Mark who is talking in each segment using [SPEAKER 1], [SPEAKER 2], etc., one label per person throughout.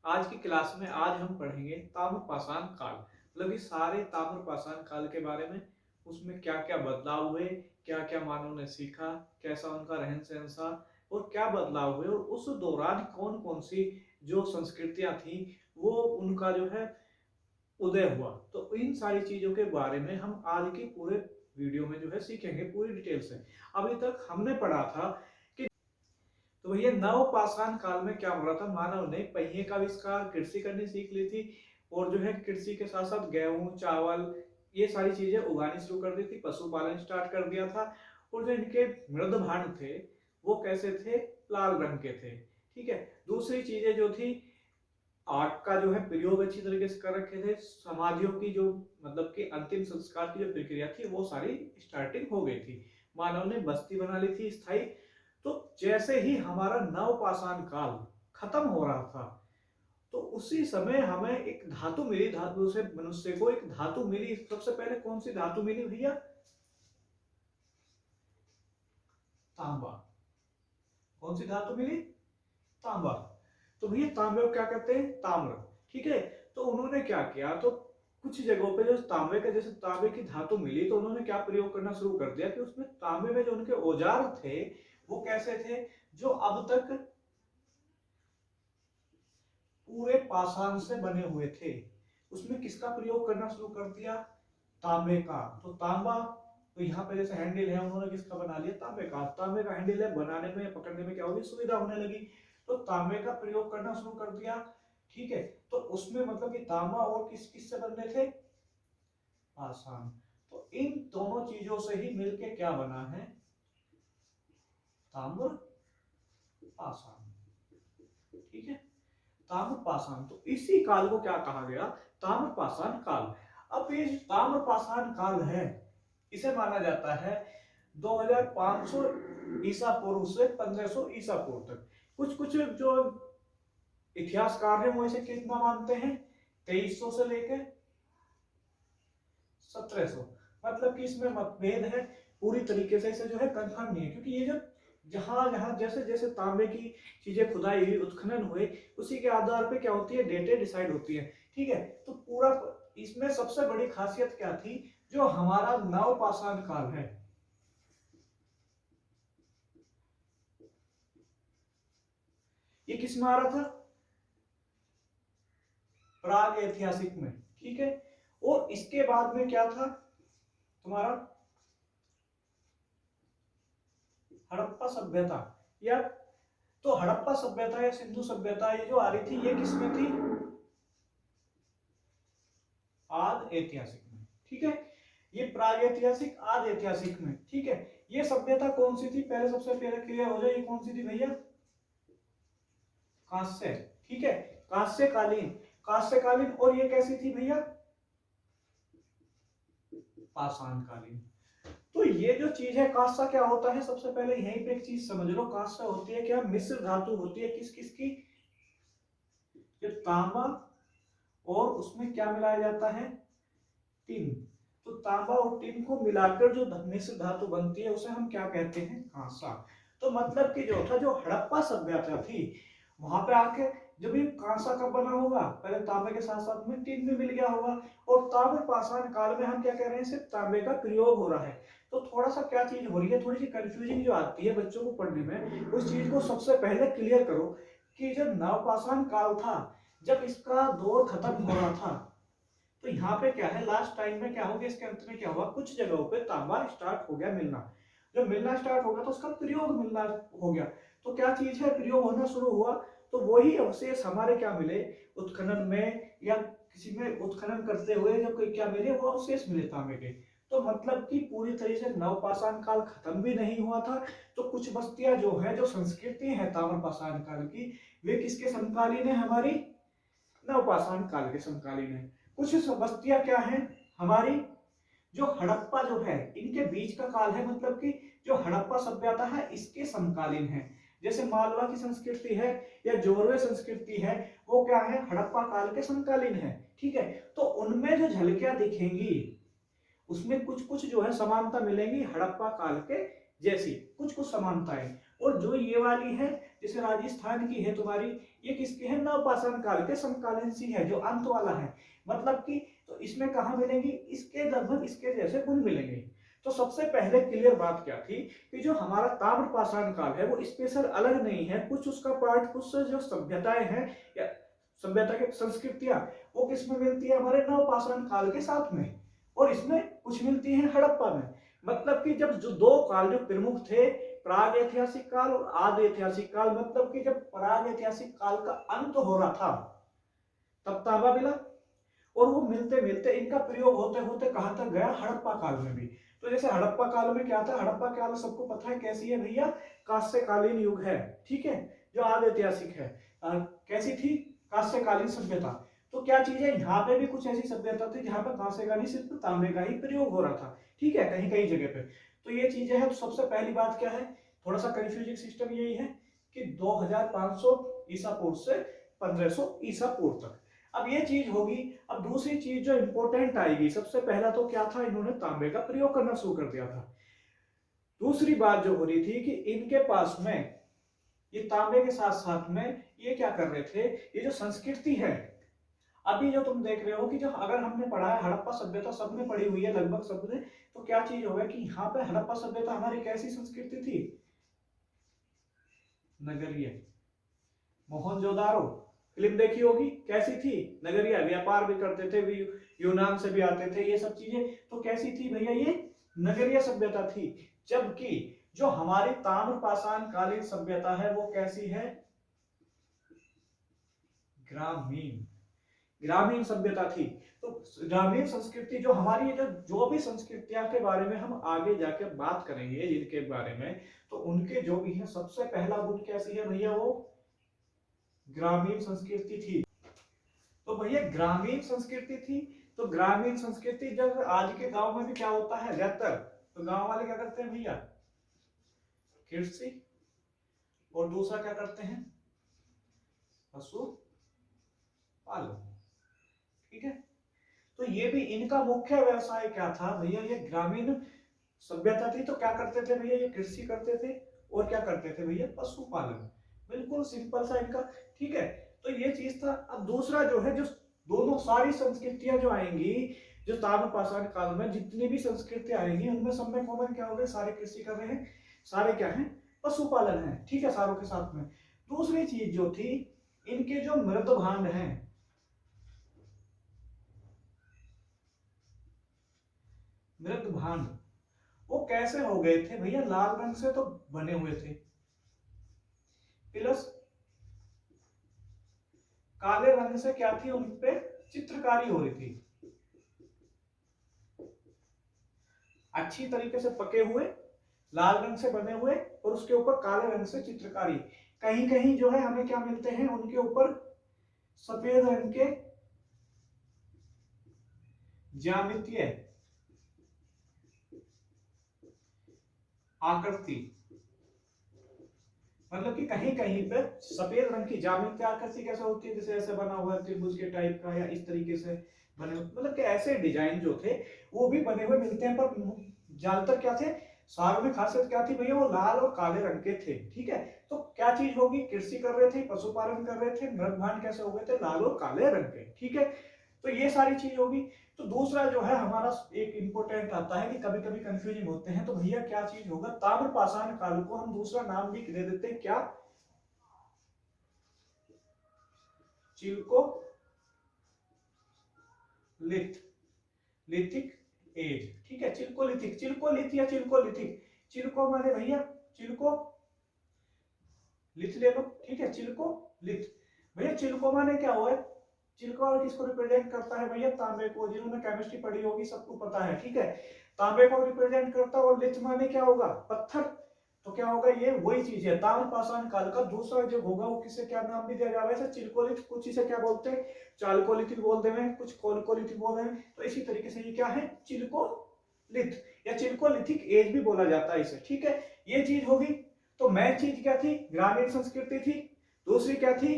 [SPEAKER 1] आज की क्लास में आज हम पढ़ेंगे ताम्रपाषाण काल, मतलब कि सारे ताम्रपाषाण काल के बारे में। उसमें क्या क्या बदलाव हुए, क्या क्या मानव ने सीखा, कैसा उनका रहन सहन था और क्या बदलाव हुए, और उस दौरान कौन कौन सी जो संस्कृतियां थी वो उनका जो है उदय हुआ। तो इन सारी चीजों के बारे में हम आज के पूरे वीडियो में जो है सीखेंगे पूरी डिटेल से। अभी तक हमने पढ़ा था कि तो भैया नवपाषाण काल में क्या हो रहा था, मानव ने पहिए का आविष्कार, कृषि करनी सीख ली थी और जो है कृषि के साथ साथ गेहूं चावल ये सारी चीजें उगानी शुरू कर दी थी, पशुपालन स्टार्ट कर दिया था। और जो इनके मृदभांड थे वो कैसे थे, लाल रंग के थे। ठीक है, दूसरी चीजें जो थी आर्ट का जो है प्रयोग अच्छी तरीके से कर रखे थे। समाधियों की जो मतलब कि अंतिम संस्कार की जो प्रक्रिया थी वो सारी स्टार्टिंग हो गई थी। मानव ने बस्ती बना ली थी स्थायी। तो जैसे ही हमारा नवपाषाण काल खत्म हो रहा था तो उसी समय हमें एक धातु मिली, धातु से मनुष्य को एक धातु मिली। सबसे पहले कौन सी धातु मिली भैया? तांबा। कौन सी धातु मिली? तांबा। तो भैया तांबे को क्या कहते हैं? ताम्र। ठीक है, तो उन्होंने क्या किया, तो कुछ जगहों पे जो तांबे का जैसे तांबे की धातु मिली तो उन्होंने क्या प्रयोग करना शुरू कर दिया कि उसमें तांबे में जो उनके औजार थे वो कैसे थे, जो अब तक पूरे पाषाण से बने हुए थे। उसमें किसका प्रयोग करना शुरू कर दिया? तांबे का। तो तांबा, तो यहाँ पे जैसे हैंडल है उन्होंने किसका बना लिया? तांबे का। तांबे का हैंडल है, बनाने में पकड़ने में क्या होगी? सुविधा होने लगी, तो तांबे का प्रयोग करना शुरू कर दिया। ठीक है, तो उसमें मतलब कि तांबा और किस किस से बनने थे? पाषाण। तो इन दोनों चीजों से ही मिलके क्या बना है? ताम्र पाषाण। ठीक है, ताम्रपाषाण। तो इसी काल को क्या कहा गया? ताम्रपाषाण काल। अब ये जो ताम्रपाषाण काल है इसे माना जाता है 2500 ईसा पूर्व से 1500 ईसा पूर्व तक। कुछ कुछ जो इतिहासकार हैं वो इसे कितना मानते हैं? 2300 से लेकर 1700। मतलब कि इसमें मतभेद है, पूरी तरीके से इसे जो है कंफर्म नहीं है, क्योंकि ये जो जहां जहां जैसे जैसे तांबे की चीजें खुदाई हुई, उत्खनन हुए, उसी के आधार पे क्या होती है? डेटें डिसाइड होती है। ठीक है, तो पूरा इसमें सबसे बड़ी खासियत क्या थी? जो हमारा नवपाषाण काल है ये किस में आ रहा था? प्राग ऐतिहासिक में। ठीक है, और इसके बाद में क्या था तुम्हारा? हड़प्पा सभ्यता। या तो हड़प्पा सभ्यता या सिंधु सभ्यता ये जो आ रही थी ये किसमें थी? आदि ऐतिहासिक में। ठीक है, ये प्राग ऐतिहासिक आदि ऐतिहासिक में। ठीक है, ये सभ्यता कौन सी थी? पहले सबसे पहले क्लियर हो जाए, ये कौन सी थी भैया? कांस्य। ठीक है, कांस्यकालीन। कांस्यकालीन, और ये कैसी थी भैया? पाषाण कालीन। तो ये जो चीज है कांसा क्या होता है, सबसे पहले यहीं पे एक चीज समझ लो। कांसा होती है क्या? मिश्र धातु होती है। किस किस की? जो तांबा और उसमें क्या मिलाया जाता है? टिन। तो तांबा और टिन को मिलाकर जो मिश्र धातु बनती है उसे हम क्या कहते हैं? कांसा। तो मतलब कि जो था, जो हड़प्पा सभ्यता थी वहां पे आके जब ये कांसा कब बना होगा? पहले तांबे के साथ साथ में टिन भी मिल गया होगा। और ताम्र पाषाण काल में हम क्या कह रहे हैं? सिर्फ तांबे का प्रयोग हो रहा है। तो थोड़ा सा क्या चीज हो रही है, थोड़ी सी कंफ्यूजिंग जो आती है बच्चों को पढ़ने में, उस चीज को सबसे पहले क्लियर करो कि जब नवपाषाण काल था, जब इसका दौर खत्म हो रहा था, तो यहाँ पे क्या है, लास्ट टाइम में क्या हो गया, इसके अंत में क्या हुआ, कुछ जगहों पे तांबा स्टार्ट हो गया मिलना। जब मिलना स्टार्ट हो गया तो उसका प्रयोग मिलना हो गया। तो क्या चीज है, प्रयोग होना शुरू हुआ। तो वही अवशेष हमारे क्या मिले उत्खनन में, या किसी में उत्खनन करते हुए जब कोई क्या मिले, वो अवशेष मिले तांबे के। तो मतलब कि पूरी तरह से नवपाषाण काल खत्म भी नहीं हुआ था। तो कुछ बस्तियां जो है, जो संस्कृति है ताम्रपाषाण काल की, वे किसके समकालीन है? हमारी नवपाषाण काल के समकालीन है। कुछ बस्तियां क्या है हमारी, जो हड़प्पा जो है इनके बीच का काल है, मतलब कि जो हड़प्पा सभ्यता है इसके समकालीन है। जैसे मालवा की संस्कृति है या जोरवे संस्कृति है, वो क्या है? हड़प्पा काल के समकालीन है। ठीक है, तो उनमें जो झलकियां दिखेंगी उसमें कुछ कुछ जो है समानता मिलेंगी हड़प्पा काल के जैसी, कुछ कुछ समानताएं। और जो ये वाली है जैसे राजस्थान की है तुम्हारी, ये किसकी है, नवपाषाण काल के समकालीन सी है, जो अंत वाला है, मतलब कि तो इसमें कहाँ मिलेंगी, इसके लगभग इसके जैसे गुण मिलेंगे। तो सबसे पहले क्लियर बात क्या थी कि जो हमारा ताम्रपाषाण काल है वो स्पेशल अलग नहीं है, कुछ उसका पार्ट, कुछ जो सभ्यताएं हैं या सभ्यता की संस्कृतियां वो किसमें मिलती है, हमारे नवपाषाण काल के साथ में, और इसमें कुछ मिलती है हड़प्पा में। मतलब कि जब जो दो काल जो प्रमुख थे, प्राग ऐतिहासिक काल और आदि ऐतिहासिक काल, मतलब कि जब प्राग ऐतिहासिक काल का अंत हो रहा था तब तांबा मिला, और वो मिलते मिलते इनका प्रयोग होते होते कहां तक गया, हड़प्पा काल में भी। तो जैसे हड़प्पा काल में क्या था, हड़प्पा काल सबको पता है कैसी है भैया, कांस्यकालीन युग है, ठीक है, जो आदि ऐतिहासिक है। कैसी थी, कांस्यकालीन सभ्यता। तो क्या चीज है, यहाँ पे भी कुछ ऐसी सभ्यता थी जहां पर कांस्यकालीन सिर्फ तांबे का ही प्रयोग हो रहा था, ठीक है, कहीं कहीं जगह पे। तो ये चीजें है। तो सबसे पहली बात क्या है, थोड़ा सा कंफ्यूजिंग सिस्टम यही है कि 2500 ईसा पूर्व से 1500 ईसा पूर्व तक। अब ये चीज होगी। अब दूसरी चीज जो इंपॉर्टेंट आएगी, सबसे पहला तो क्या था, इन्होंने तांबे का प्रयोग करना शुरू कर दिया था। दूसरी बात जो हो रही थी कि इनके पास में ये तांबे के साथ साथ में ये क्या कर रहे थे, ये जो संस्कृति है, अभी जो तुम देख रहे हो कि जो अगर हमने पढ़ा है हड़प्पा सभ्यता सबने पढ़ी हुई है लगभग सबने, तो क्या चीज होगा कि यहाँ पे हड़प्पा सभ्यता हमारी कैसी संस्कृति थी, नगरीय। मोहनजोदारो फिल्म देखी होगी, कैसी थी, नगरीय, व्यापार भी करते थे, भी यूनान से भी आते थे, ये सब चीजें, तो कैसी थी भैया, ये नगरीय सभ्यता थी। जबकि जो हमारी ताम्रपाषाण कालीन सभ्यता है वो कैसी है, ग्रामीण, ग्रामीण सभ्यता थी। तो ग्रामीण संस्कृति जो हमारी, जो भी संस्कृतियां के बारे में हम आगे जाके बात करेंगे जिनके बारे में, तो उनके जो भी है सबसे पहला गुण कैसी है भैया, वो ग्रामीण संस्कृति थी। तो भैया ग्रामीण संस्कृति थी। तो ग्रामीण संस्कृति, जब आज के गांव में भी क्या होता है, ज्यादातर तो गांव वाले क्या करते हैं भैया, कृषि, और दूसरा क्या करते हैं, पशु पालन, ठीक है। तो ये भी इनका मुख्य व्यवसाय क्या था भैया, ये ग्रामीण सभ्यता थी। तो क्या करते थे भैया, ये कृषि करते थे, और क्या करते थे भैया, पशुपालन। बिल्कुल सिंपल सा इनका, ठीक है। तो ये चीज था। अब दूसरा जो है, जो दोनों सारी संस्कृतियां जो आएंगी, जो ताम्रपाषाण काल में जितनी भी संस्कृतियां आएंगी, उनमें सब में कॉमन क्या होगा, सारे कृषि कर रहे हैं, सारे क्या है, पशुपालन है, ठीक है, सारों के साथ में। दूसरी चीज जो थी, इनके जो मृदभांड हैं, मृदभांड, वो कैसे हो गए थे भैया, लाल रंग से तो बने हुए थे, प्लस काले रंग से क्या थी, उन पे चित्रकारी हो रही थी, अच्छी तरीके से पके हुए, लाल रंग से बने हुए, और उसके ऊपर काले रंग से चित्रकारी। कहीं कहीं जो है हमें क्या मिलते हैं, उनके ऊपर सफेद रंग के ज्यामितीय आकृति, मतलब कि कहीं कहीं पे सफेद रंग की ज्यामितीय आकृति कैसे होती है, जैसे ऐसे बना हुआ है त्रिभुज के टाइप का, या इस तरीके से बने, मतलब कि ऐसे डिजाइन जो थे वो भी बने हुए मिलते हैं। पर ज्यादातर क्या थे, सारों में खासियत क्या थी भैया, वो लाल और काले रंग के थे, ठीक है। तो क्या चीज होगी, कृषि कर रहे थे, पशुपालन कर रहे थे, मृदभांड कैसे हो गए थे, लाल और काले रंग के, ठीक है। तो ये सारी चीज होगी। तो दूसरा जो है हमारा एक इंपॉर्टेंट आता है कि कभी कभी कंफ्यूजिंग होते हैं, तो भैया क्या चीज होगा, ताम्रपाषाण काल को हम दूसरा नाम भी दे देते हैं, क्या, चिल्को लिथ, लिथिक एज, ठीक है, चिल्कोलिथिक, चिल्कोलिथ या चिल्कोलिथिक। चिल्को माने भैया, चिल्को लिथ ले लो, ठीक है, चिल्को लिथ। भैया चिल्को माने क्या हुआ है, चिल्को और किसको रिप्रेजेंट करता है भैया, तांबे को, जिन्होंने केमिस्ट्री पढ़ी होगी सबको पता है, ठीक है, तांबे को रिप्रेजेंट करता है। और लिथ माने क्या होगा, पत्थर। तो क्या होगा, ये वही चीज है, ताम्रपाषाण काल का दूसरा जो होगा वो किसे क्या नाम भी दिया गया, वैसे चिल्कोलिथ, कुछ इसे क्या बोलते हैं, चालकोलिथिक बोल दे में, कुछ कोलकोलिथिक बोल रहे हैं। तो इसी तरीके से ये क्या है, चिल्कोलिथ या चिल्कोलिथिक एज भी बोला जाता है इसे, ठीक है। ये चीज होगी। तो मेन चीज क्या थी, ग्रामीण संस्कृति थी। दूसरी क्या थी,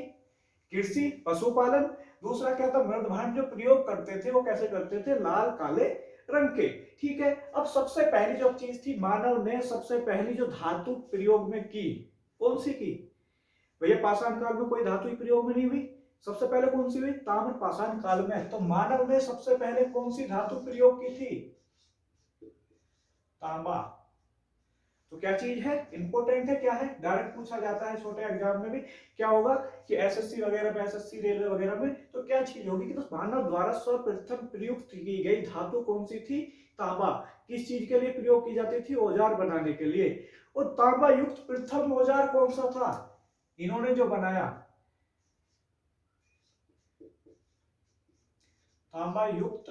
[SPEAKER 1] कृषि, पशुपालन। दूसरा क्या था, मृदभांड जो प्रयोग करते थे वो कैसे करते थे, लाल काले रंग के, ठीक है। अब सबसे पहली जो चीज थी, मानव ने सबसे पहली जो धातु प्रयोग में की, कौन सी की, भैया पाषाण काल में कोई धातु प्रयोग में नहीं हुई, सबसे पहले कौन सी हुई, ताम्र पाषाण काल में। तो मानव ने सबसे पहले कौन सी धातु प्रयोग की थी, तांबा। तो क्या चीज है, इंपॉर्टेंट है, क्या है, डायरेक्ट पूछा जाता है छोटे एग्जाम में भी। क्या होगा कि एसएससी वगैरह में, एसएससी रेलवे वगैरह में, तो क्या चीज होगी कि तो मानव द्वारा सर्वप्रथम प्रयुक्त की गई धातु कौन सी थी, तांबा। किस चीज के लिए प्रयोग की जाती थी, औजार बनाने के लिए। और तांबा युक्त प्रथम औजार कौन सा था, इन्होंने जो बनाया, तांबा युक्त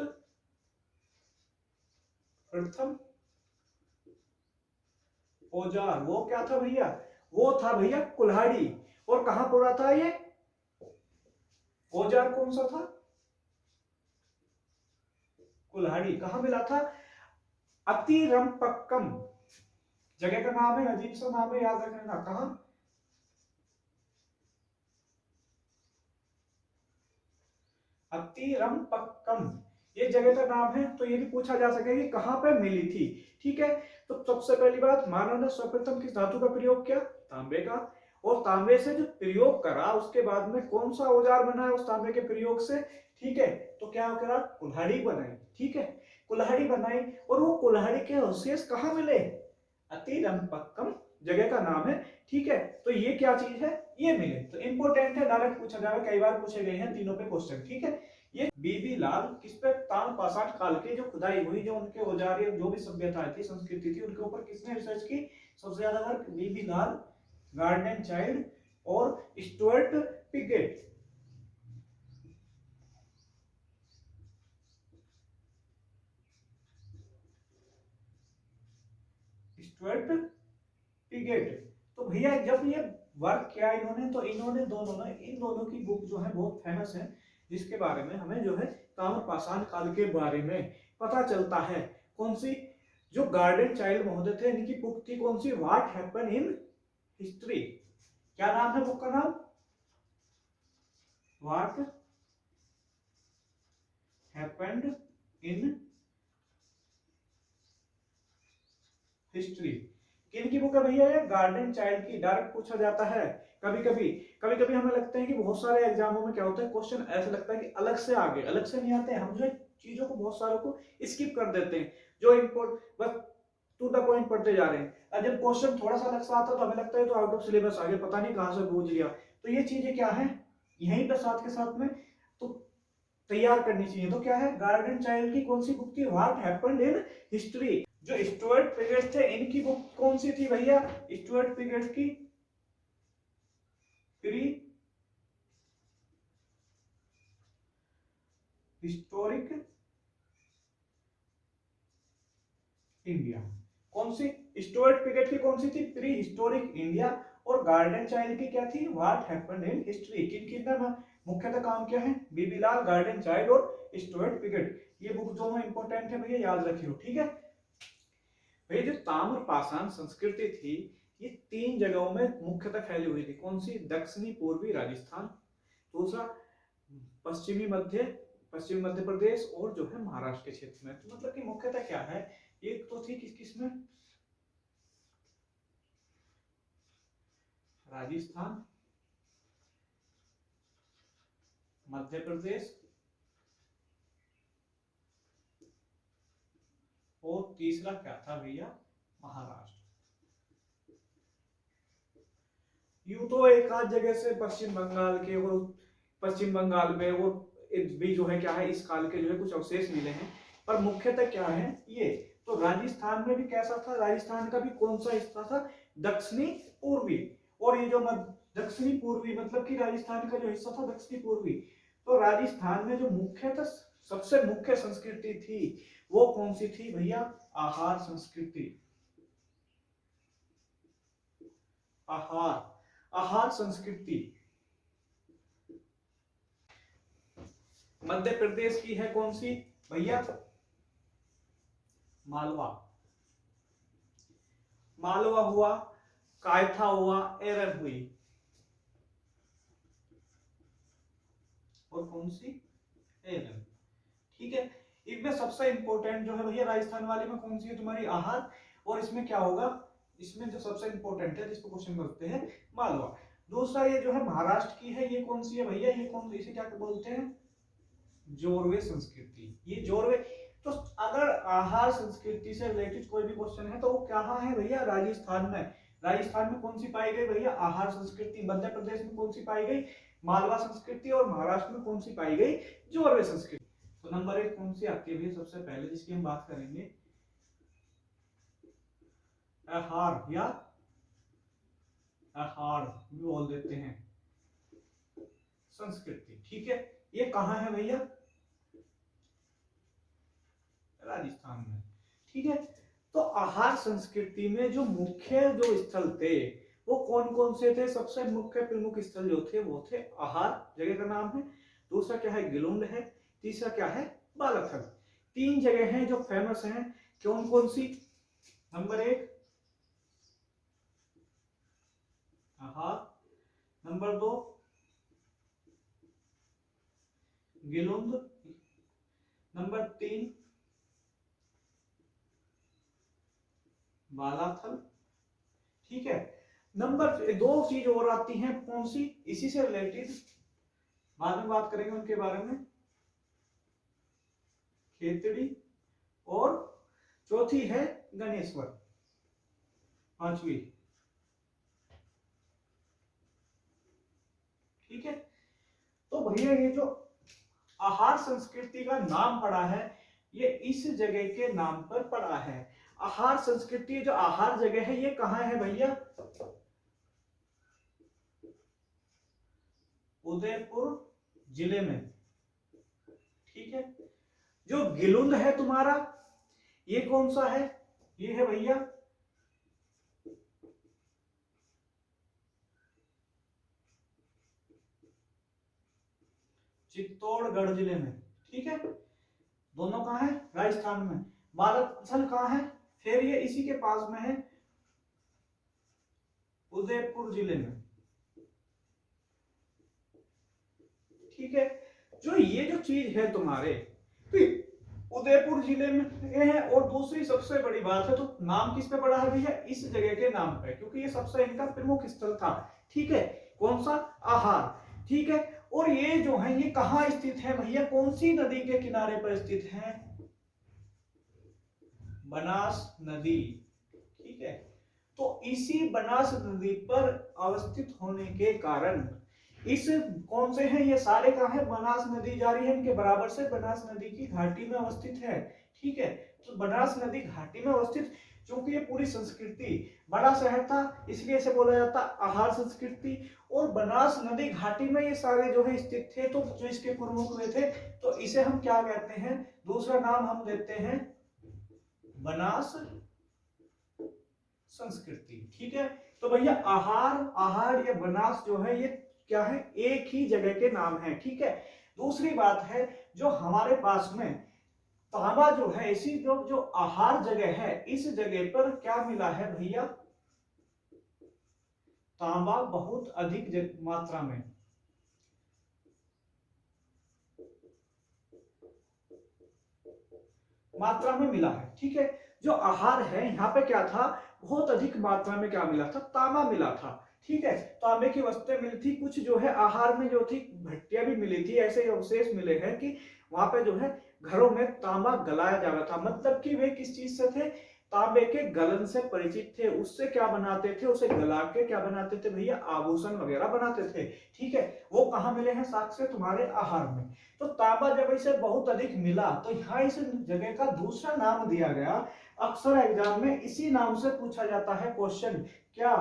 [SPEAKER 1] प्रथम औजार, वो क्या था भैया, वो था भैया कुल्हाड़ी। और कहां पड़ा था ये औजार, कौन सा था, कुल्हाड़ी। कहां मिला था, अतिरंपक्कम, जगह का नाम है, अजीब सा नाम है, याद रखना। कहां, अतिरंपक्कम, ये जगह का नाम है। तो ये भी पूछा जा सके कि कहां पे मिली थी। ठीक है, तो सबसे पहली बात, मानव ने सर्वप्रथम किस धातु का प्रयोग किया, तांबे का। और तांबे से जो प्रयोग करा, उसके बाद में कौन सा औजार बना उस तांबे के प्रयोग से, ठीक है, तो क्या करा, कुल्हाड़ी बनाई। ठीक है, कुल्हाड़ी बनाई, और वो कुल्हाड़ी के अवशेष कहाँ मिले, अतिरंपक्कम जगह का नाम है। ठीक है, तो ये क्या चीज है, ये मिले। तो इंपोर्टेंट है, डायरेक्ट पूछा जाएगा, कई बार पूछे गए हैं तीनों पे क्वेश्चन। ठीक है, ये बीबी लाल किस पे, ताम्र पाषाण काल की जो खुदाई हुई, जो उनके औजार, जो भी सभ्यता थी, संस्कृति थी, उनके ऊपर किसने रिसर्च की, सबसे ज्यादा वर्क बीबी लाल, गार्डन चाइल्ड और स्टुअर्ट पिगेट। Stuart Piaget. तो भैया जब ये वर्क किया इन्होंने, तो इन्होंने दोनों ने, इन दोनों की बुक जो है बहुत फेमस है, जिसके बारे में हमें जो है ताम्र पाषाण काल के बारे में पता चलता है। कौन सी, जो गार्डन चाइल्ड महोदय थे, इनकी बुक थी कौन सी, व्हाट हैपन इन हिस्ट्री। क्या नाम है बुक का नाम, व्हाट हैपेंड इन हिस्ट्री। किनकी बुक है भैया, ये गार्डन चाइल्ड की। डायरेक्ट पूछा जाता है, कभी कभी हमें लगता है कि बहुत सारे एग्जामों में क्या होता है, क्वेश्चन ऐसा लगता है कि अलग से आगे, अलग से नहीं आते हैं, हम जो चीजों को बहुत सारों को स्किप कर देते हैं, जो इम्पोर्ट बस टू द पॉइंट पढ़ते जा रहे हैं। और जब क्वेश्चन थोड़ा सा अलग से आता है तो हमें लगता है तो आउट ऑफ सिलेबस आ गया, पता नहीं कहां से पूछ लिया। तो ये चीजें क्या है, यहीं पे साथ के साथ में तो तैयार करनी चाहिए। तो क्या है, गार्डन चाइल्ड की कौन सी बुक थी, व्हाट हैपेंड इन हिस्ट्री। जो स्टुअर्ट पिगेट थे, इनकी बुक कौन सी थी भैया, स्टुअर्ट पिगेट की प्री हिस्टोरिक इंडिया। कौन सी, स्टुअर्ट पिगेट की कौन सी थी, प्री हिस्टोरिक इंडिया। और गार्डन चाइल्ड की क्या थी, व्हाट हैपेंड इन हिस्ट्री। किन किन का मुख्यतः काम क्या है, बीबी लाल, गार्डन चाइल्ड और स्टुअर्ट पिगेट। ये बुक दोनों इंपॉर्टेंट है भैया, याद रखियो। ठीक है भैया, जो ताम्र पाषाण संस्कृति थी, ये तीन जगहों में मुख्यतः फैली हुई थी। कौन सी, दक्षिणी पूर्वी राजस्थान, दूसरा पश्चिमी मध्य प्रदेश, और जो है महाराष्ट्र के क्षेत्र में। तो मतलब कि मुख्यतः क्या है, एक तो थी किस किस में, राजस्थान, मध्य प्रदेश, और तीसरा क्या था भैया, महाराष्ट्र। यूं तो एक आध जगह से पश्चिम बंगाल के, वो पश्चिम बंगाल में वो भी जो है क्या है, इस काल के जो है कुछ अवशेष मिले हैं, पर मुख्यतः क्या है ये। तो राजस्थान में भी कैसा था, राजस्थान का भी कौन सा हिस्सा था, दक्षिणी पूर्वी। और ये जो दक्षिणी पूर्वी मतलब कि राजस्थान का जो हिस्सा था दक्षिणी पूर्वी, तो राजस्थान में जो मुख्यतः सबसे मुख्य संस्कृति थी, वो कौन सी थी भैया, आहार संस्कृति। आहार, आहार संस्कृति। मध्य प्रदेश की है कौन सी भैया, मालवा। मालवा हुआ, कायथा हुआ, एरन हुई, और कौन सी, एरन। ठीक है, इनमें सबसे इंपॉर्टेंट जो है भैया राजस्थान वाले में कौन सी है तुम्हारी, आहार। और इसमें क्या होगा, इसमें जो सबसे इंपॉर्टेंट है जिसको क्वेश्चन करते हैं, मालवा। दूसरा ये जो है महाराष्ट्र की है, ये कौन सी है भैया, ये कौन सी, इसे क्या बोलते हैं, जोरवे संस्कृति। ये जोरवे, तो अगर आहार संस्कृति से रिलेटेड कोई भी क्वेश्चन है तो वो कहाँ है भैया, राजस्थान में। राजस्थान में कौन सी पाई गई भैया, आहार संस्कृति। मध्य प्रदेश में कौन सी पाई गई, मालवा संस्कृति। और महाराष्ट्र में कौन सी पाई गई, जोरवे संस्कृति। तो नंबर 1 कौन सी आती है भैया सबसे पहले जिसकी हम बात करेंगे, आहार या आहार भी बोल देते हैं, संस्कृति। ठीक है, ये कहाँ है भैया, राजस्थान में। ठीक है, तो आहार संस्कृति में जो मुख्य जो स्थल थे वो कौन कौन से थे, सबसे मुख्य प्रमुख स्थल जो थे वो थे आहार, जगह का नाम है। दूसरा क्या है, गिलुंड है। तीसरा क्या है, बालाथल। 3 जगह हैं जो फेमस हैं, कौन कौन सी, नंबर 1 आहार, नंबर 2 गिलुंड, नंबर 3 बालाथल। ठीक है, नंबर 2 चीज और आती हैं, कौन सी, इसी से रिलेटेड बाद में बात करेंगे उनके बारे में, खेतड़ी। और चौथी है गणेश्वर, 5वीं। ठीक है, तो भैया ये जो आहार संस्कृति का नाम पड़ा है ये इस जगह के नाम पर पड़ा है। आहार संस्कृति जो आहार जगह है ये कहाँ है भैया, उदयपुर जिले में। ठीक है, जो गिलुंद है तुम्हारा ये कौन सा है, ये है भैया चित्तौड़गढ़ जिले में। ठीक है, दोनों कहाँ है, राजस्थान में। बालाथल कहाँ है, फिर ये इसी के पास में है, उदयपुर जिले में। ठीक है, जो ये जो चीज है तुम्हारे, तो उदयपुर जिले में ये है। और दूसरी सबसे बड़ी बात है, तो नाम किस पे पड़ा है भैया, इस जगह के नाम पे, क्योंकि ये सबसे इनका प्रमुख स्थल था। ठीक है, कौन सा, आहार। ठीक है, और ये जो है ये कहाँ स्थित है भैया, कौन सी नदी के किनारे पर स्थित है, बनास नदी। ठीक है, तो इसी बनास नदी पर अवस्थित होने के कारण इस कौन से हैं ये सारे कहाँ है, बनास नदी जा रही है, इनके बराबर से बनास नदी की घाटी में अवस्थित है। ठीक है, तो बनास नदी घाटी में अवस्थित, क्योंकि ये पूरी संस्कृति बड़ा शहर था इसलिए इसे बोला जाता आहार संस्कृति। और बनास नदी घाटी में ये सारे जो है स्थित थे, तो जो इसके प्रमुख हुए थे, तो इसे हम क्या कहते हैं, दूसरा नाम हम देते हैं बनास संस्कृति। ठीक है, तो भैया आहार, आहार या बनास जो है ये क्या है, एक ही जगह के नाम है। ठीक है, दूसरी बात है जो हमारे पास में तांबा जो है, इसी जो आहार जगह है इस जगह पर क्या मिला है भैया, तांबा बहुत अधिक मात्रा में, मात्रा में मिला है। ठीक है, जो आहार है यहाँ पे क्या था, बहुत अधिक मात्रा में क्या मिला था, तांबा मिला था। ठीक है, तांबे की वस्तुएं मिली थी, कुछ जो है आहार में जो थी भट्टियां भी मिली थी, ऐसे अवशेष मिले हैं कि वहां पे जो है घरों में तांबा गलाया जा रहा था। मतलब कि वे किस चीज से थे, तांबे के गलन से परिचित थे, उससे क्या बनाते थे, उसे गला के क्या बनाते थे भैया, आभूषण वगैरह बनाते थे। ठीक है, वो कहाँ मिले हैं, साक्ष्य तुम्हारे आहार में। तो तांबा जब इसे बहुत अधिक मिला तो यहाँ इस जगह का दूसरा नाम दिया गया। अक्सर एग्जाम में इसी नाम से पूछा जाता है क्वेश्चन, क्या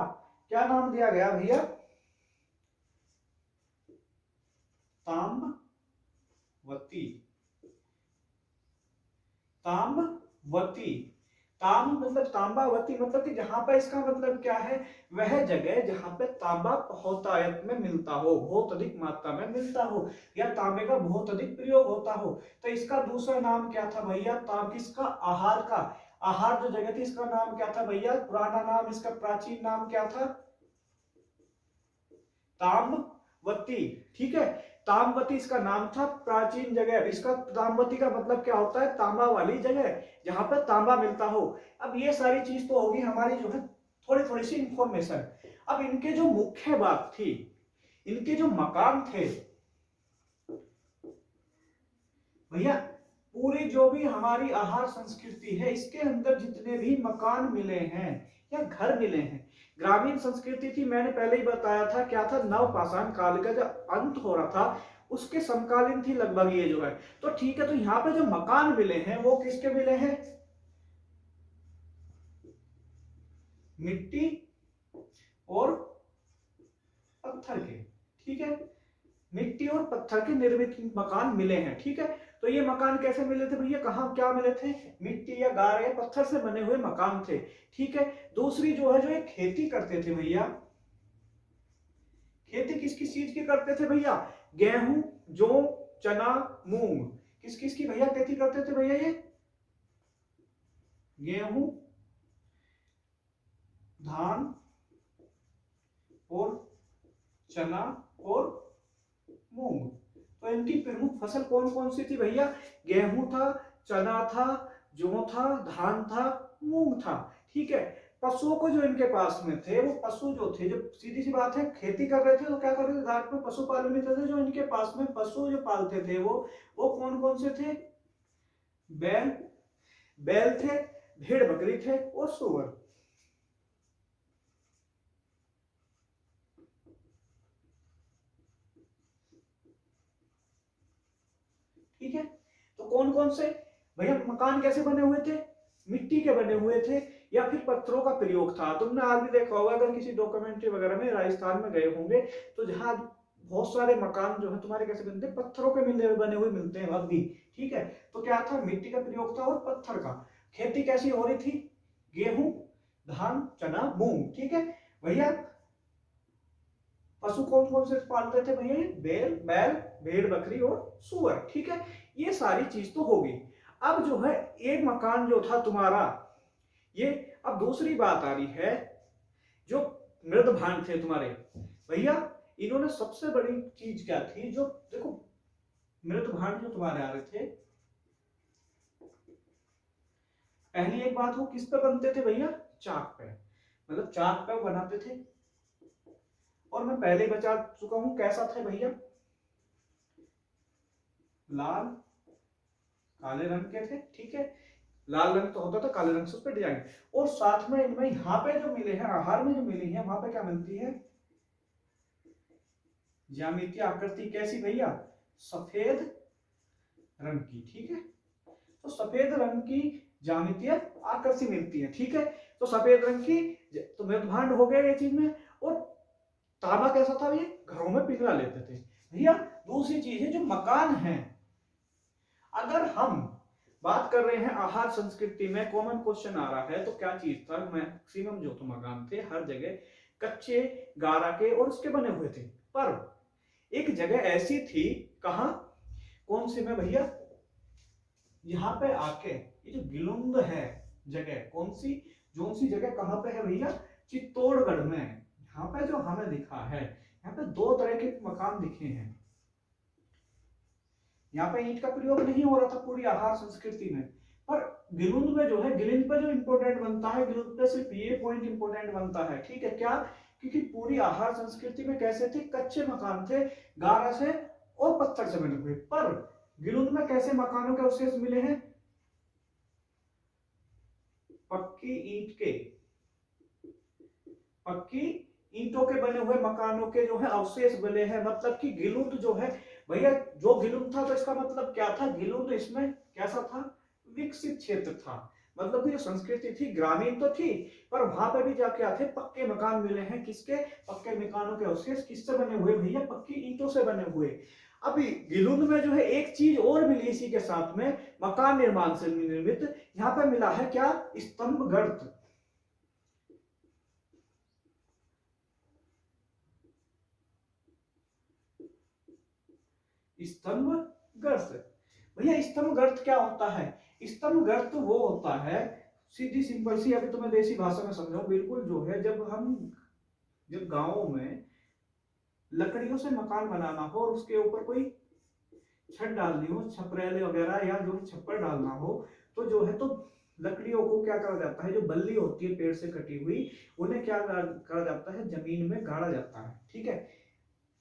[SPEAKER 1] क्या नाम दिया गया भैया, ताम्रवती। ताम्रवती, ताम मतलब तांबावती, मतलब कि जहां पर इसका मतलब क्या है, वह जगह जहां पे तांबा बहुतायत में मिलता हो, बहुत अधिक मात्रा में मिलता हो, या तांबे का बहुत अधिक प्रयोग होता हो। तो इसका दूसरा नाम क्या था भैया, ताम किसका, आहार का। आहार जो जगह थी इसका नाम क्या था भैया, पुराना नाम, इसका प्राचीन नाम क्या था, ताम्रवती। ठीक है, ताम्रवती इसका नाम था, प्राचीन जगह इसका, ताम्रवती का मतलब क्या होता है, तांबा वाली जगह, जहां पर तांबा मिलता हो। अब ये सारी चीज तो होगी हमारी जो है थोड़ी थोड़ी सी इंफॉर्मेशन। अब इनके जो मुख्य बात थी, इनके जो मकान थे भैया, पूरी जो भी हमारी आहार संस्कृति है इसके अंदर जितने भी मकान मिले हैं या घर मिले हैं, ग्रामीण संस्कृति थी, मैंने पहले ही बताया था क्या था, नवपाषाण काल का जो अंत हो रहा था उसके समकालीन थी लगभग ये जो है। तो ठीक है, तो यहाँ पे जो मकान मिले हैं वो किसके मिले हैं, मिट्टी और पत्थर के, ठीक है, मिट्टी और पत्थर के निर्मित मकान मिले हैं, ठीक है। तो ये मकान कैसे मिले थे भैया, कहाँ क्या मिले थे, मिट्टी या गार या पत्थर से बने हुए मकान थे, ठीक है। दूसरी जो है, जो ये खेती करते थे भैया, खेती किस किस चीज की करते थे भैया, गेहूं, जौ, चना, मूंग, किस किस की भैया खेती करते थे भैया, ये गेहूं, धान और चना और मूंग। तो इनकी प्रमुख फसल कौन कौन सी थी भैया, गेहूं था, चना था, जौ था, धान था, मूंग था, ठीक है। पशुओं को जो इनके पास में थे, वो पशु जो थे, जो सीधी सी बात है खेती कर रहे थे तो क्या कर रहे थे, घाट में पशु पालन भी करते थे। जो इनके पास में पशु जो पालते थे वो कौन कौन से थे, बैल, बैल थे, भेड़ बकरी थे और सुअर, ठीक है। तो कौन कौन से भैया मकान कैसे बने हुए थे, मिट्टी के बने हुए थे या फिर पत्थरों का प्रयोग था। तुमने आज भी देखा होगा, अगर किसी डॉक्यूमेंट्री वगैरह में राजस्थान में गए होंगे तो जहां बहुत सारे मकान जो है तुम्हारे कैसे बनते हैं, पत्थरों के मिले बने हुए मिलते हैं अब भी, ठीक है। तो क्या था, मिट्टी का प्रयोग था और पत्थर का। खेती कैसी हो रही थी, गेहूं, धान, चना, मूंग, ठीक है भैया। पशु कौन कौन से पालते थे भैया, बैल, बैल, भेड़ बकरी और सुअर, ठीक है। ये सारी चीज तो होगी। अब जो है एक मकान जो था तुम्हारा ये, अब दूसरी बात आ रही है, जो मृद भांड थे तुम्हारे भैया, इन्होंने सबसे बड़ी चीज क्या थी, जो देखो मृद भांड जो तुम्हारे आ रहे थे, पहली एक बात, वो किस पे बनते थे भैया, चाक पे, मतलब चाक पे बनाते थे। और मैं पहले ही बता चुका हूं कैसा था भैया, लाल काले रंग के थे, ठीक है। लाल रंग तो होता था, काले रंग से उस पर डिजाइन। और साथ में इनमें यहाँ पे जो मिले हैं, आहार में जो मिली है, वहां पे क्या मिलती है, ज्यामितीय आकृति कैसी भैया, सफेद रंग की, ठीक है। तो सफेद रंग की ज्यामितीय आकृति मिलती है, ठीक है। तो सफेद रंग की, तो मृदभांड हो गया ये चीज में। और तांबा कैसा था, ये घरों में पिघला लेते थे भैया। दूसरी चीज है जो मकान है, अगर हम बात कर रहे हैं आहार संस्कृति में, कॉमन क्वेश्चन आ रहा है तो क्या चीज था, मैक्सिमम जो तो मकान थे हर जगह कच्चे गारा के और उसके बने हुए थे। पर एक जगह ऐसी थी, कहा, कौन सी में भैया, यहाँ पे आके ये जो गिलुंद है जगह, कौन सी, जोन सी जगह कहाँ पे है भैया, चित्तौड़गढ़ में। यहाँ पे जो हमें दिखा है, यहाँ पे दो तरह के मकान दिखे हैं। यहाँ पे ईंट का प्रयोग नहीं हो रहा था पूरी आहार संस्कृति में, पर गिलुंद में जो है, गिलिंद पे जो इंपोर्टेंट बनता है, गिलुंद पे सिर्फ ये पॉइंट इंपोर्टेंट बनता है, ठीक है। क्या, क्योंकि पूरी आहार संस्कृति में कैसे थे, कच्चे मकान थे, गारा से और पत्थर से बने हुए। पर गिलुंद में कैसे मकानों के अवशेष मिले हैं, पक्की ईंट के, पक्की ईंटों के बने हुए मकानों के जो है अवशेष मिले हैं। मतलब कि गिलुंद जो है भैया, जो गिलुंद था तो इसका मतलब क्या था, गिलुंद इसमें कैसा था, विकसित क्षेत्र था। मतलब कि जो संस्कृति थी ग्रामीण तो थी, पर वहां पर भी जा क्या थे, पक्के मकान मिले हैं। किसके, पक्के मकानों के अवशेष किससे बने हुए भैया, पक्की ईंटों से बने हुए। अभी गिलुंद में जो है एक चीज और मिली इसी के साथ में, मकान निर्माण से निर्मित, यहाँ पे मिला है क्या, स्तंभ गर्त, स्तंभ गर्त। भैया स्तंभ गर्त क्या होता है, स्तंभ गर्त वो होता है, सीधी सिंपल सी, अभी तो मैं देसी भाषा में समझाऊं बिल्कुल, जो है जब गांवों में लकड़ियों से मकान बनाना हो और उसके ऊपर कोई छत डालनी हो, छपरेले वगैरह या जो छप्पर डालना हो, तो जो है तो लकड़ियों को क्या करा जाता है, जो बल्ली होती है पेड़ से कटी हुई, उन्हें क्या करा जाता है, जमीन में गाड़ा जाता है। ठीक है,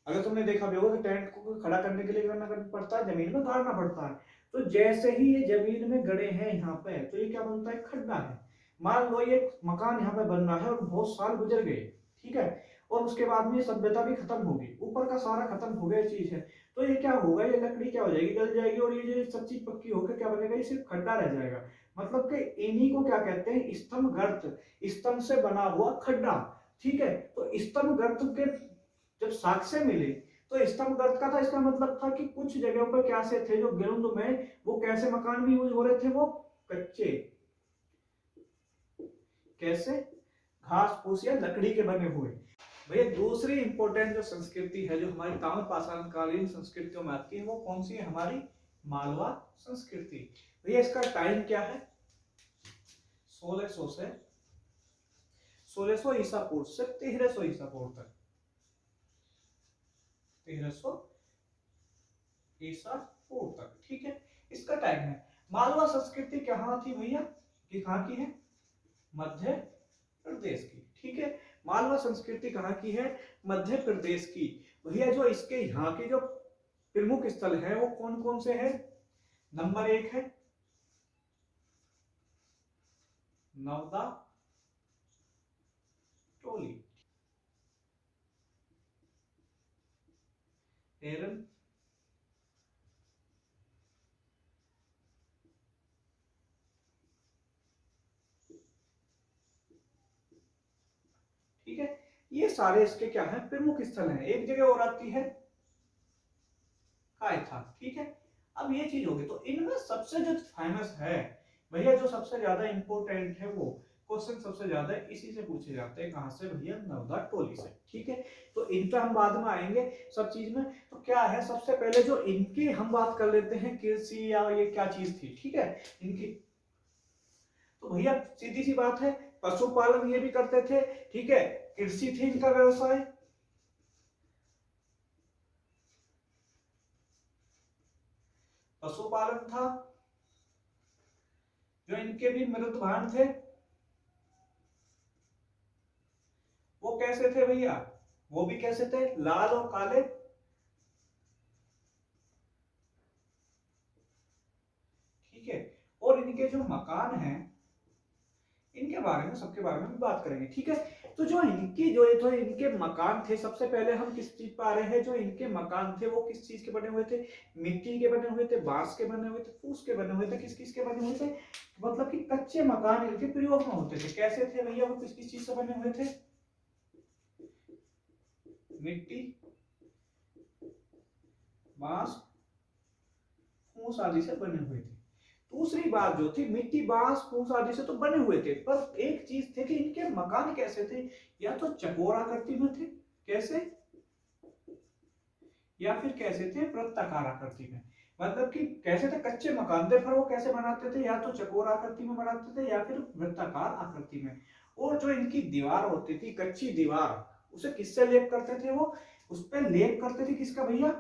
[SPEAKER 1] अगर तुमने देखा भी होगा तो टेंट को खड़ा करने के लिए करना पड़ता है, जमीन में गाड़ना पड़ता है। तो जैसे ही ये जमीन में गड़े हैं यहाँ पे, तो ये क्या बनता है, खड्डा है। मान लो ये मकान यहाँ पे बन रहा है और बहुत साल गुजर गए, ठीक है, और उसके बाद में ये सभ्यता भी खत्म होगी, ऊपर का सारा खत्म हो गया चीज है, तो ये क्या होगा, ये लकड़ी क्या हो जाएगी, गल जाएगी, और ये जो सब चीज पक्की होकर क्या बनेगा, ये सिर्फ खड्डा रह जाएगा। मतलब कि इन्हीं को क्या कहते हैं, स्तंभ गर्त, स्तंभ से बना हुआ खड्डा। ठीक है, तो स्तंभ गर्त के जब साक्ष्य मिले, तो स्तंभ गर्त का था, इसका मतलब था कि कुछ जगहों पर कैसे थे, जो गिरंद में वो कैसे मकान भी यूज हो रहे थे, वो कच्चे, कैसे, घास फूस या लकड़ी के बने हुए। भैया दूसरी इंपॉर्टेंट जो संस्कृति है, जो हमारी ताम्रपाषाण कालीन संस्कृतियों में आती है, वो कौन सी है, हमारी मालवा संस्कृति। भैया इसका टाइम क्या है, 1600 से 1600 ईसा पूर्व से 1300 ईसा पूर्व तक, 1300 ईसा पूर्व तक। ठीक है, इसका टाइम है। मालवा संस्कृति कहाँ थी भैया, कि कहाँ की है, मध्य प्रदेश की। ठीक है, मालवा संस्कृति कहाँ की है, मध्य प्रदेश की। भैया जो इसके यहाँ के जो प्रमुख स्थल है वो कौन कौन से हैं, नंबर 1 है नवदा टोली, एरन, ठीक है, ये सारे इसके क्या है, प्रमुख स्थल हैं। एक जगह और आती है कायथा। ठीक है, अब ये चीज होगी, तो इनमें सबसे जो फेमस है भैया, जो सबसे ज्यादा इंपॉर्टेंट है, वो क्वेश्चन सबसे ज्यादा इसी से पूछे जाते हैं, कहां से भैया, नवदा टोली से। ठीक है, तो इन पर हम बाद में आएंगे सब चीज में। तो क्या है, सबसे पहले जो इनकी हम बात कर लेते हैं, कृषि या ये क्या चीज थी, ठीक है, इनकी, तो भैया सीधी सी बात है, पशुपालन ये भी करते थे। ठीक है, कृषि थी इनका व्यवसाय, पशुपालन था, जो इनके भी मृतभान थे, वो कैसे थे भैया, वो भी कैसे थे, लाल और काले। ठीक है, और इनके जो मकान हैं, इनके बारे में, सबके बारे में भी बात करेंगे। ठीक है, तो जो इनकी जो इनके मकान थे, सबसे पहले हम किस चीज पर आ रहे हैं, जो इनके मकान थे वो किस चीज के बने हुए थे, मिट्टी के बने हुए थे, बांस के बने हुए थे, फूस के बने हुए थे, किस किस के बने हुए थे, मतलब कि कच्चे मकान इनके प्रयोग में होते थे। कैसे थे भैया, वो किस किस चीज से बने हुए थे, मिट्टी, बांस, फूस आदि से बने हुए थे। दूसरी बात जो थी, मिट्टी, बांस, फूस आदि से तो बने हुए थे, पर एक चीज थे कि इनके मकान कैसे थे, या तो चकोर आकृति में थे, कैसे, या फिर कैसे थे, वृत्ताकार आकृति में। मतलब कि कैसे थे, कच्चे मकान थे, पर वो कैसे बनाते थे, या तो चकोर आकृति में बनाते थे या फिर वृत्ताकार आकृति में। और जो इनकी दीवार होती थी, कच्ची दीवार, उसे किससे लेप करते थे, वो उस पर लेप करते थे किसका भैया,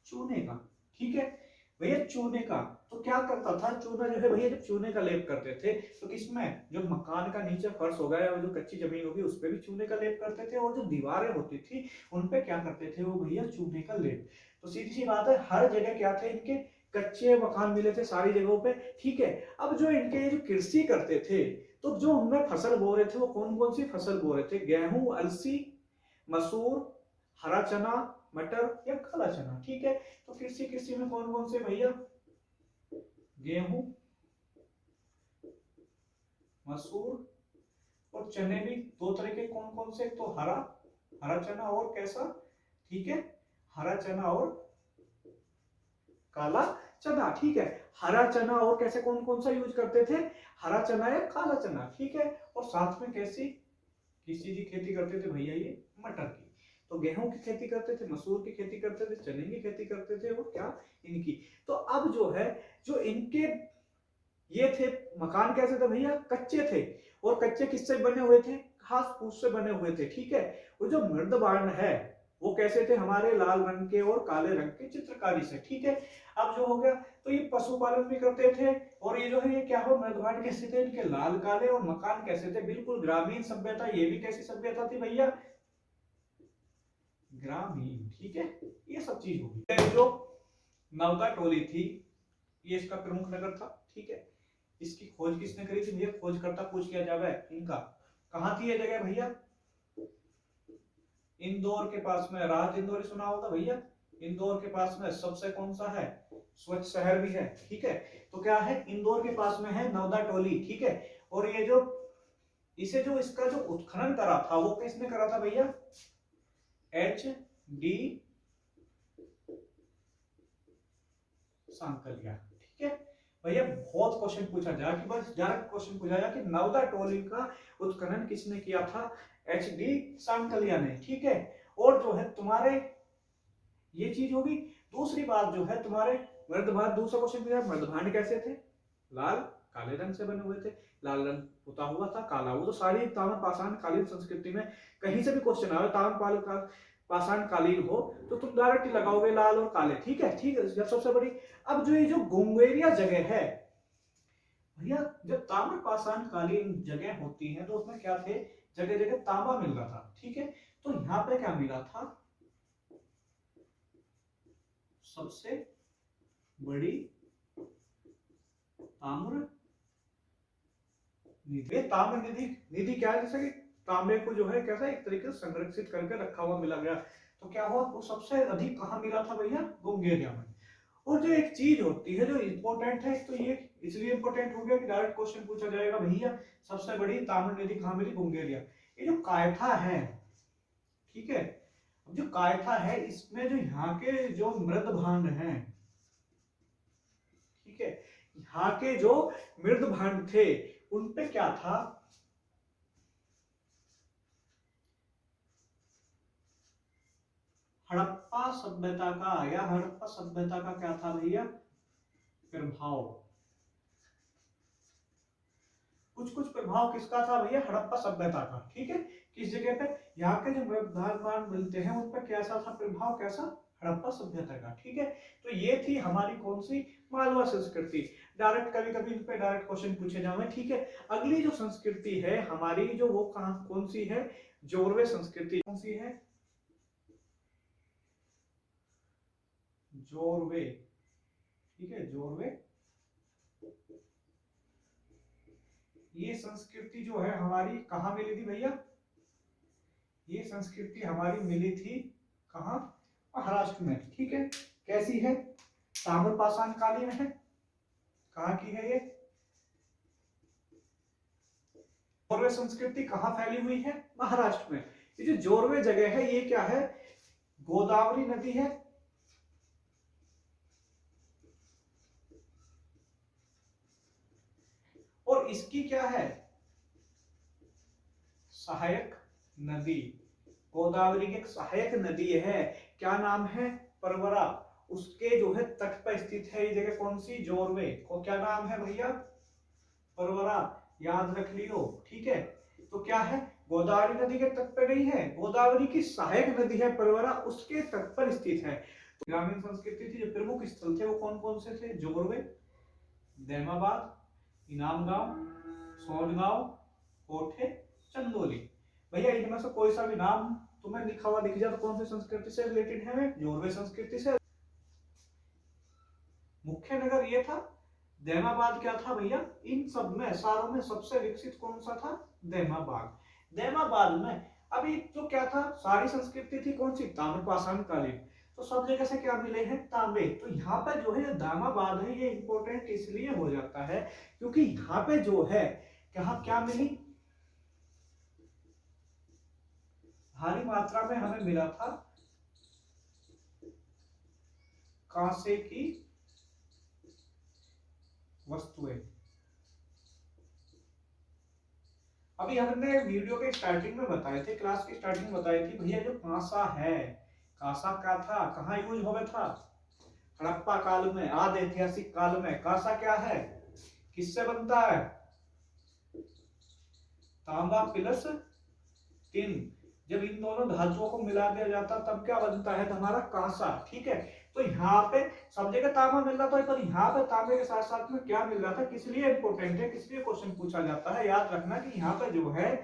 [SPEAKER 1] चूने का। ठीक है भैया, चूने का। तो क्या करता था, चूना जो है भैया, जब चूने का लेप करते थे, तो किसमें, जो मकान का नीचे फर्श होगा या जो कच्ची जमीन होगी, उस पर भी चूने का लेप करते थे, और जो दीवारें होती थी उन पे क्या करते थे, वो भैया चूने का लेप। तो सीधी सी बात है, हर जगह क्या थे, इनके कच्चे मकान मिले थे सारी जगहों पे। ठीक है, अब जो इनके जो कृषि करते थे, तो जो उनमें फसल बो रहे थे, वो कौन कौन सी फसल बो रहे थे, गेहूं, अलसी, मसूर, हरा चना, मटर या काला चना। ठीक है, तो कृषि कृषि में कौन कौन से भैया, गेहूं, मसूर और चने भी दो तरह के, कौन कौन से, तो हरा, हरा चना और कैसा, ठीक है, हरा चना और काला चना। ठीक है, हरा चना और कैसे, कौन कौन सा यूज करते थे, हरा चना या काला चना। ठीक है, और साथ में कैसी, किस चीज की खेती करते थे भैया, ये मटर की। तो गेहूं की खेती करते थे, मसूर की खेती करते थे, चने की खेती करते थे, और क्या, इनकी। तो अब जो है, जो इनके ये थे, मकान कैसे थे भैया, कच्चे थे, और कच्चे किससे बने हुए थे, घास फूस से बने हुए थे। ठीक है, वो जो मृद वर्ण है, वो कैसे थे, हमारे लाल रंग के और काले रंग के चित्रकारी से। ठीक है, अब जो हो गया, तो ये पशुपालन भी करते थे, और ये जो है ये क्या हो, मृदघाट कैसे थे, इनके लाल काले, और मकान कैसे थे, बिल्कुल ग्रामीण सभ्यता। ये भी कैसी सभ्यता थी भैया, ग्रामीण। ठीक है, ये सब चीज होगी। जो नवदा टोली थी, ये इसका प्रमुख नगर था। ठीक है, इसकी खोज किसने करी थी भैया, खोजकर्ता पूछ किया जावे इनका। कहाँ थी ये जगह भैया, इंदौर के पास में। राज इंदौर सुना होगा भैया, इंदौर के पास में सबसे कौन सा है, स्वच्छ शहर भी है। ठीक है, तो क्या है, इंदौर के पास में है नवदा टोली। ठीक है, और ये जो इसे जो इसका जो उत्खनन करा था वो किसने करा था भैया, HD सांकलिया। ठीक है भैया, बहुत क्वेश्चन पूछा जाए कि बस डायरेक्ट क्वेश्चन पूछा जाए कि नवदा टोली का उत्खनन किसने किया था, HD सांकलिया ने। ठीक है, और जो है तुम्हारे ये चीज होगी। दूसरी बात जो है तुम्हारे मृदभांड, दूसरा क्वेश्चन पूछा, मृदभांड कैसे थे, लाल काले रंग से बने हुए थे, लाल रंग पुता हुआ था, काला। वो तो सारी ताम्र पाषाण कालीन संस्कृति में कहीं से भी क्वेश्चन आए, ताम्र पाषाण कालीन हो तो तुम डायरेक्ट लगाओगे लाल और काले। ठीक है, ठीक है, जब सबसे बड़ी। अब जो ये जो गुंगेरिया जगह है भैया, जब ताम्र पाषाण कालीन जगह होती है तो उसमें क्या थे, जगह जगह तांबा मिल रहा था। ठीक है, तो यहाँ पे क्या मिला था, सबसे बड़ी ताम्र निधि। ये ताम्र निधि, निधि क्या है, जैसे कि तांबे को जो है कैसा एक तरीके से संरक्षित करके रखा हुआ मिला गया। तो क्या हुआ, वो सबसे अधिक कहाँ मिला था भैया, गुंगेरिया में। और जो एक चीज होती है जो इंपॉर्टेंट है, तो ये इसलिए इंपॉर्टेंट हो गया कि डायरेक्ट क्वेश्चन पूछा जाएगा भैया, सबसे बड़ी ताम्र निधि कहाँ मिली, गुंगेरिया। ये जो कायथा है, ठीक है, अब जो कायथा है इसमें जो यहाँ के जो मृद भांड हैं, ठीक है, यहाँ के जो मृद भांड थे उन पे क्या था, हड़प्पा सभ्यता का, या हड़प्पा सभ्यता का क्या था भैया, प्रभाव। कुछ कुछ प्रभाव किसका था भैया, हड़प्पा सभ्यता का। ठीक है, किस जगह पे, यहाँ के जो मृदभांड मिलते हैं उन पर कैसा था प्रभाव, कैसा, हड़प्पा सभ्यता का। ठीक है, तो ये थी हमारी कौन सी, मालवा संस्कृति। डायरेक्ट कभी कभी इन पे डायरेक्ट क्वेश्चन पूछे जाए। ठीक है, अगली जो संस्कृति है हमारी, जो वो कहाँ कौन सी है, जोरवे संस्कृति। कौन सी है, जोरवे। ठीक है, जोरवे। ये संस्कृति जो है हमारी कहाँ मिली थी भैया, ये संस्कृति हमारी मिली थी कहाँ, महाराष्ट्र में। ठीक है, कैसी है, ताम्र पाषाण कालीन है, कहाँ की है ये, जोरवे संस्कृति कहाँ फैली हुई है, महाराष्ट्र में। ये जो जोरवे जगह है ये क्या है, गोदावरी नदी है, और इसकी क्या है, सहायक नदी। गोदावरी की एक सहायक नदी है, क्या नाम है, परवरा। उसके जो है तट पर स्थित है ये जगह, कौन सी, जोरवे को क्या नाम है भैया, परवरा, याद रख लियो। ठीक है, तो क्या है, गोदावरी नदी के तट पर नहीं है, गोदावरी की सहायक नदी है परवरा, उसके तट पर स्थित है। तो ग्रामीण संस्कृति थी, जो प्रमुख स्थल थे वो कौन कौन से थे, जोरवे, दैमाबाद, इनाम गांव, सोनगांव, कोठे, चंदोली। भैया इनमें से कोई सा भी नाम तुम्हें लिखा हुआ दिख जाए तो कौन सी संस्कृति से रिलेटेड है, जोरवे संस्कृति से। मुख्य नगर ये था, दैमाबाद क्या था भैया, इन सब में सारों में सबसे विकसित कौन सा था, दैमाबाद। दैमाबाद में अभी तो क्या था, सारी संस्कृति थी कौन सी, ताम्र पाषाण कालीन। तो सब जगह से क्या मिले हैं, तांबे। तो यहाँ पे जो है दामाबाद है ये इंपॉर्टेंट इसलिए हो जाता है क्योंकि यहाँ पे जो है क्या क्या मिली, भारी मात्रा में हमें मिला था कांसे की वस्तुएं। अभी हमने वीडियो के स्टार्टिंग में बताए थे, क्लास की स्टार्टिंग में बताई थी भैया, जो कांसा है, कांसा क्या था, कहाँ यूज हुआ था, हड़प्पा काल में, आदि ऐतिहासिक काल में। कांसा क्या है, किससे बनता है, तांबा प्लस टिन, जब इन दोनों धातुओं को मिला दिया जाता तब क्या बनता है हमारा कांसा। ठीक है, तो यहाँ पे सब जगह तांबा मिल रहा था, पर यहाँ पे तांबे के साथ साथ में क्या मिल रहा था, किस लिए इंपॉर्टेंट है, किस लिए क्वेश्चन पूछा जाता है, याद रखना कि यहाँ पे जो है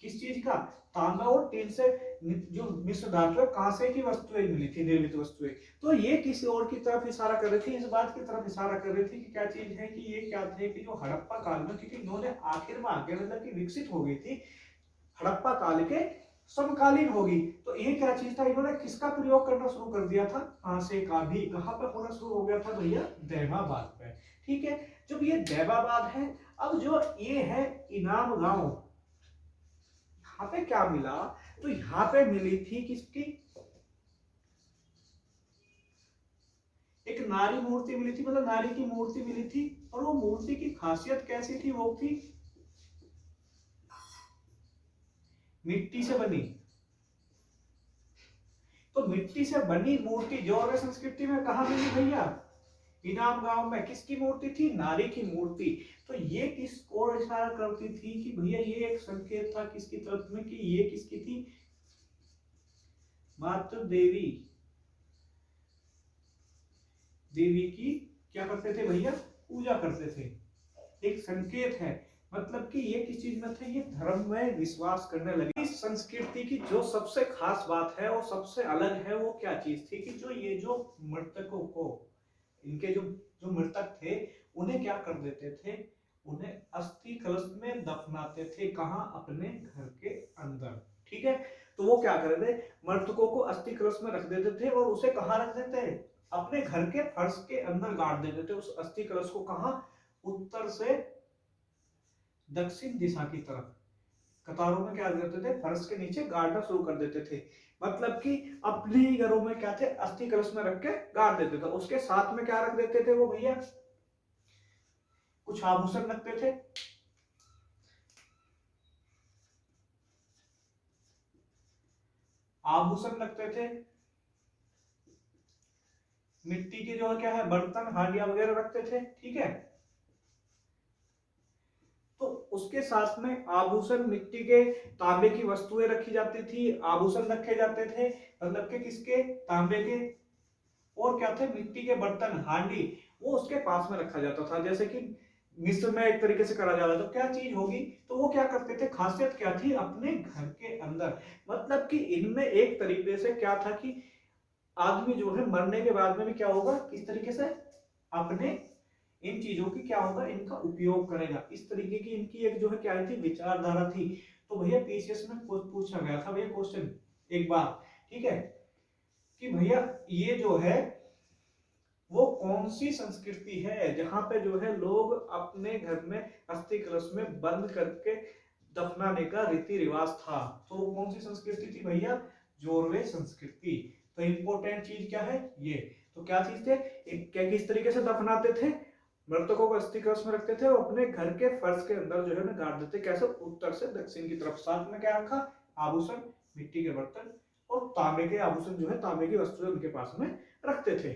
[SPEAKER 1] किस चीज का, तांबा और टीन से जो मिश्र धातु है, कांसे की वस्तुएं मिली थी, निर्मित वस्तुएं। तो ये किसी और की तरफ इशारा कर रही थी, इस बात की तरफ इशारा कर रही थी कि क्या चीज है कि ये क्या थे कि जो हड़प्पा काल में, क्योंकि इन्होंने आखिर में आगे मतलब कि विकसित हो गई थी हड़प्पा काल के समकालीन होगी, तो ये क्या चीज था, इन्होंने किसका प्रयोग करना शुरू कर दिया था, कांसे का भी। कहां पर होना शुरू हो गया था भैया, दैवाबाद पे। ठीक है, जब ये दैवाबाद है, अब जो ये है इनाम गांव, यहाँ पे क्या मिला, तो यहाँ पे मिली थी किसकी, एक नारी मूर्ति मिली थी, मतलब नारी की मूर्ति मिली थी, और वो मूर्ति की खासियत कैसी थी, वो थी मिट्टी से बनी। तो मिट्टी से बनी मूर्ति जोरवे संस्कृति में कहा मिली भैया, इनाम गांव में। किसकी मूर्ति थी, नारी की मूर्ति। तो ये किस ओर इशारा करती थी कि भैया ये एक संकेत था किसकी तरफ में, कि ये किसकी थी, मातृ देवी, देवी की क्या करते थे भैया, पूजा करते थे, एक संकेत है। मतलब कि ये किस चीज में थे, ये धर्म में विश्वास करने लगे। इस संस्कृति की जो सबसे खास बात है और सबसे अलग है, वो क्या चीज थी कि जो ये जो मृतकों को, इनके जो जो मृतक थे, उन्हें क्या कर देते थे, उन्हें अस्थि कलश में दफनाते थे। कहां, अपने घर के अंदर। ठीक है, तो वो क्या कर रहे थे, मृतकों को अस्थि कलश में रख देते थे और उसे कहां रख देते, अपने घर के फर्श के अंदर गाड़ देते थे उस अस्थि कलश को। कहां, उत्तर से दक्षिण दिशा की तरफ कतारों में क्या करते थे, फर्श के नीचे गाड़ना शुरू कर देते थे। मतलब कि अपने ही घरों में क्या थे, अस्थि कलश में रख के गाड़ देते थे। उसके साथ में क्या रख देते थे वो भैया, कुछ आभूषण रखते थे, आभूषण रखते थे, मिट्टी के जो है क्या है, बर्तन हांडिया वगैरह रखते थे। ठीक है, तो उसके साथ में आभूषण, मिट्टी के, तांबे की वस्तुएं रखी जाती थी, आभूषण रखे जाते थे, मतलब के किसके, तांबे के, और क्या थे, मिट्टी के बर्तन, हांडी, वो उसके पास में रखा जाता था। जैसे कि मिस्र में एक तरीके से करा जा रहा था, तो क्या चीज होगी, तो वो क्या करते थे, खासियत क्या थी, अपने घर के अंदर। मतलब कि इनमें एक तरीके से क्या था कि आदमी जो है मरने के बाद में भी क्या होगा, किस तरीके से अपने इन चीजों की क्या होगा, इनका उपयोग करेगा। इस तरीके की इनकी एक जो है क्या थी, विचारधारा थी। तो भैया पीसीएस में पूछा गया था भैया क्वेश्चन एक बार, ठीक है, कि भैया ये जो है वो कौन सी संस्कृति है जहां पे जो है लोग अपने घर में अस्थि कलश में बंद करके दफनाने का रीति रिवाज था। तो वो कौन सी संस्कृति थी भैया, जोरवे संस्कृति। तो इंपॉर्टेंट चीज क्या है ये, तो क्या चीज थे, क्या किस तरीके से दफनाते थे, मृतकों को अस्थि कलश में रखते थे और अपने घर के फर्श के अंदर जो है ना गाड़ देते, कैसे, उत्तर से दक्षिण की तरफ। साथ में क्या रखा, आभूषण, मिट्टी के बर्तन और तांबे के आभूषण जो है, तांबे की वस्तुएं उनके पास में रखते थे।